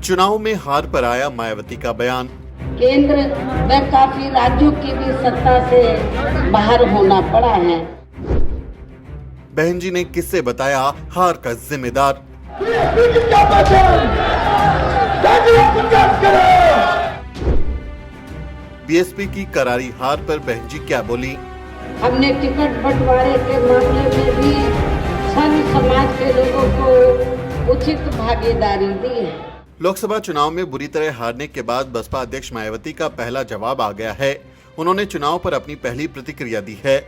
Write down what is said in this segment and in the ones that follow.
चुनाव में हार पर आया मायावती का बयान। केंद्र व काफी राज्यों की भी सत्ता से बाहर होना पड़ा है। बहन जी ने किससे बताया हार का जिम्मेदार। बीएसपी की करारी हार पर बहन जी क्या बोली। हमने टिकट बंटवारे के मामले में भी संघ समाज के लोगों को उचित भागीदारी दी है। लोकसभा चुनाव में बुरी तरह हारने के बाद बसपा अध्यक्ष मायावती का पहला जवाब आ गया है। उन्होंने चुनाव पर अपनी पहली प्रतिक्रिया दी है।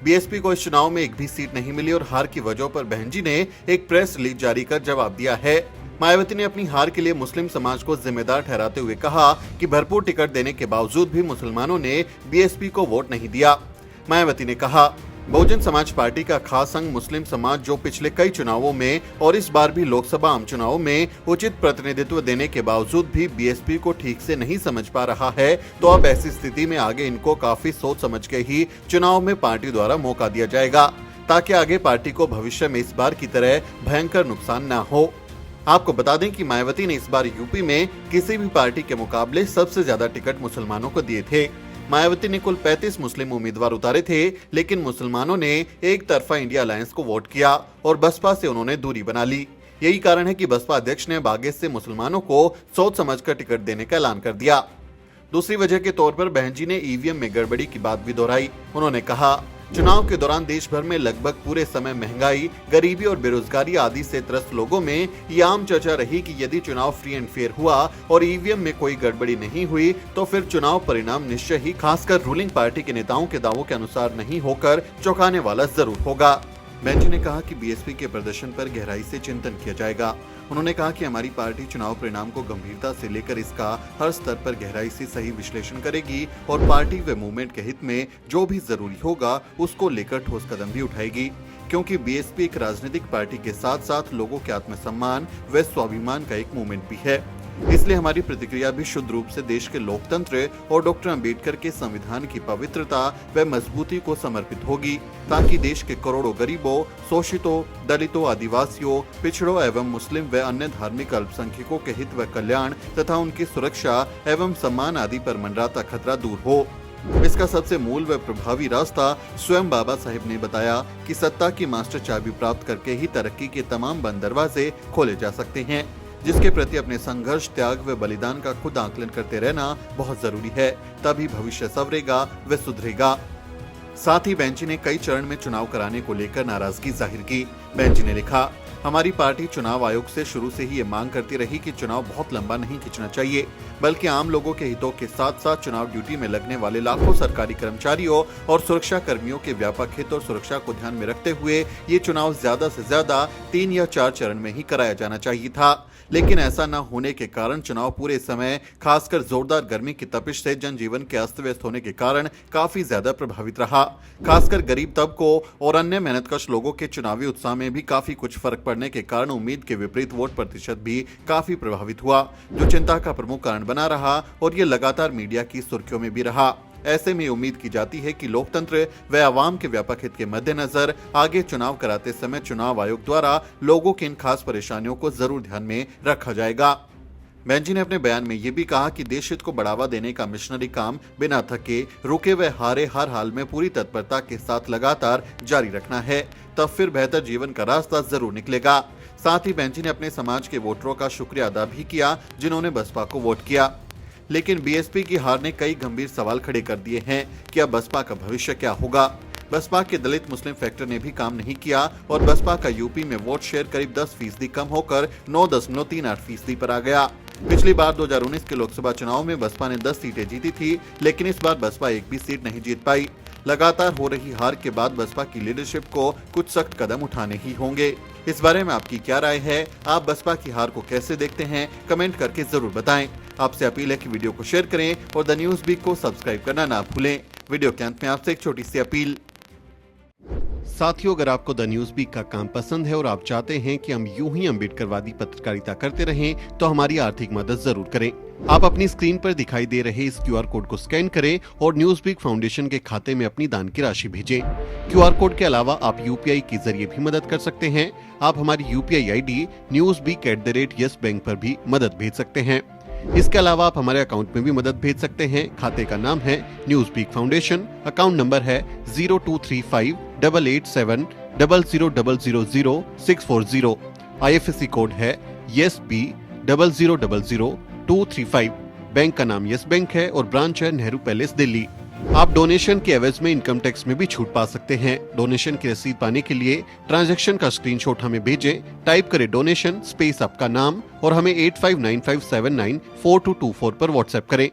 बीएसपी को इस चुनाव में एक भी सीट नहीं मिली और हार की वजहों पर बहन जी ने एक प्रेस रिलीज जारी कर जवाब दिया है। मायावती ने अपनी हार के लिए मुस्लिम समाज को जिम्मेदार ठहराते हुए कहा कि भरपूर टिकट देने के बावजूद भी मुसलमानों ने बीएसपी को वोट नहीं दिया। मायावती ने कहा, बहुजन समाज पार्टी का खास अंग मुस्लिम समाज जो पिछले कई चुनावों में और इस बार भी लोकसभा आम चुनावों में उचित प्रतिनिधित्व देने के बावजूद भी बीएसपी को ठीक से नहीं समझ पा रहा है, तो अब ऐसी स्थिति में आगे इनको काफी सोच समझ के ही चुनाव में पार्टी द्वारा मौका दिया जाएगा, ताकि आगे पार्टी को भविष्य में इस बार की तरह भयंकर नुकसान न हो। आपको बता दें कि मायावती ने इस बार यूपी में किसी भी पार्टी के मुकाबले सबसे ज्यादा टिकट मुसलमानों को दिए थे। मायावती ने कुल 35 मुस्लिम उम्मीदवार उतारे थे, लेकिन मुसलमानों ने एक तरफा इंडिया अलायंस को वोट किया और बसपा से उन्होंने दूरी बना ली। यही कारण है कि बसपा अध्यक्ष ने बागेत से मुसलमानों को सोच समझकर टिकट देने का ऐलान कर दिया। दूसरी वजह के तौर पर बहन जी ने ईवीएम में गड़बड़ी की बात भी दोहराई। उन्होंने कहा, चुनाव के दौरान देश भर में लगभग पूरे समय महंगाई, गरीबी और बेरोजगारी आदि से त्रस्त लोगों में ये आम चर्चा रही कि यदि चुनाव फ्री एंड फेयर हुआ और ईवीएम में कोई गड़बड़ी नहीं हुई तो फिर चुनाव परिणाम निश्चय ही खासकर रूलिंग पार्टी के नेताओं के दावों के अनुसार नहीं होकर चौंकाने वाला जरूर होगा। बहन जी ने कहा कि बीएसपी के प्रदर्शन पर गहराई से चिंतन किया जाएगा। उन्होंने कहा कि हमारी पार्टी चुनाव परिणाम को गंभीरता से लेकर इसका हर स्तर पर गहराई से सही विश्लेषण करेगी और पार्टी व मूवमेंट के हित में जो भी जरूरी होगा उसको लेकर ठोस कदम भी उठाएगी, क्योंकि बीएसपी एक राजनीतिक पार्टी के साथ साथ लोगों के आत्मसम्मान व स्वाभिमान का एक मूवमेंट भी है। इसलिए हमारी प्रतिक्रिया भी शुद्ध रूप से देश के लोकतंत्र और डॉक्टर अंबेडकर के संविधान की पवित्रता व मजबूती को समर्पित होगी, ताकि देश के करोड़ों गरीबों, शोषितों, दलितों, आदिवासियों, पिछड़ों एवं मुस्लिम व अन्य धार्मिक अल्पसंख्यकों के हित व कल्याण तथा उनकी सुरक्षा एवं सम्मान आदि पर मंडराता खतरा दूर हो। इसका सबसे मूल व प्रभावी रास्ता स्वयं बाबा साहिब ने बताया कि सत्ता की मास्टर चाबी प्राप्त करके ही तरक्की के तमाम बंद दरवाजे खोले जा सकते हैं, जिसके प्रति अपने संघर्ष, त्याग व बलिदान का खुद आकलन करते रहना बहुत जरूरी है, तभी भविष्य संवरेगा व सुधरेगा। साथ ही बहन जी ने कई चरण में चुनाव कराने को लेकर नाराजगी जाहिर की। बहन जी ने लिखा, हमारी पार्टी चुनाव आयोग से शुरू से ही ये मांग करती रही कि चुनाव बहुत लंबा नहीं खींचना चाहिए, बल्कि आम लोगों के हितों के साथ साथ चुनाव ड्यूटी में लगने वाले लाखों सरकारी कर्मचारियों और सुरक्षा कर्मियों के व्यापक हित और सुरक्षा को ध्यान में रखते हुए ये चुनाव ज्यादा से ज्यादा 3 या 4 चरण में ही कराया जाना चाहिए था। लेकिन ऐसा न होने के कारण चुनाव पूरे समय, खासकर जोरदार गर्मी की तपिश से जनजीवन के अस्त व्यस्त होने के कारण काफी ज्यादा प्रभावित रहा। खासकर गरीब तबकों और अन्य मेहनतकश लोगों के चुनावी उत्साह में भी काफी कुछ फर्क पड़ने के कारण उम्मीद के विपरीत वोट प्रतिशत भी काफी प्रभावित हुआ, जो चिंता का प्रमुख कारण बना रहा और ये लगातार मीडिया की सुर्खियों में भी रहा। ऐसे में उम्मीद की जाती है कि लोकतंत्र व आवाम के व्यापक हित के मद्देनजर आगे चुनाव कराते समय चुनाव आयोग द्वारा लोगों की इन खास परेशानियों को जरूर ध्यान में रखा जाएगा। बहन जी ने अपने बयान में ये भी कहा कि देश हित को बढ़ावा देने का मिशनरी काम बिना थके, रुके व हारे हर हाल में पूरी तत्परता के साथ लगातार जारी रखना है, तब फिर बेहतर जीवन का रास्ता जरूर निकलेगा। साथ ही बहन जी ने अपने समाज के वोटरों का शुक्रिया अदा भी किया जिन्होंने बसपा को वोट किया। लेकिन बीएसपी की हार ने कई गंभीर सवाल खड़े कर दिए हैं कि अब बसपा का भविष्य क्या होगा। बसपा के दलित मुस्लिम फैक्टर ने भी काम नहीं किया और बसपा का यूपी में वोट शेयर करीब 10% कम होकर 9.38% पर आ गया। पिछली बार 2019 के लोकसभा चुनाव में बसपा ने 10 सीटें जीती थी, लेकिन इस बार बसपा एक भी सीट नहीं जीत पाई। लगातार हो रही हार के बाद बसपा की लीडरशिप को कुछ सख्त कदम उठाने ही होंगे। इस बारे में आपकी क्या राय है? आप बसपा की हार को कैसे देखते हैं? कमेंट करके जरूर बताएं। आपसे अपील है कि वीडियो को शेयर करें और द न्यूज बीट को सब्सक्राइब करना ना भूलें। वीडियो के अंत में आपसे एक छोटी सी अपील। साथियों, अगर आपको द न्यूज वीक का काम पसंद है और आप चाहते हैं कि हम यूं ही अम्बेडकरवादी पत्रकारिता करते रहें, तो हमारी आर्थिक मदद जरूर करें। आप अपनी स्क्रीन पर दिखाई दे रहे इस क्यूआर कोड को स्कैन करें और न्यूज वीक फाउंडेशन के खाते में अपनी दान की राशि भेजें। क्यूआर कोड के अलावा आप यूपीआई के जरिए भी मदद कर सकते हैं। आप हमारी यूपीआई आईडी newsweek@yes बैंक पर भी मदद भेज सकते हैं। इसके अलावा आप हमारे अकाउंट में भी मदद भेज सकते हैं। खाते का नाम है news week foundation, account number है 02358800000640। IFSC कोड है YESB000235। बैंक का नाम यस बैंक है और ब्रांच है नेहरू पैलेस, दिल्ली। आप डोनेशन के एवज में इनकम टैक्स में भी छूट पा सकते हैं। डोनेशन की रसीद पाने के लिए ट्रांजैक्शन का स्क्रीनशॉट हमें भेजें। टाइप करें डोनेशन स्पेस आपका नाम और हमें 8595794224 पर व्हाट्सएप करें।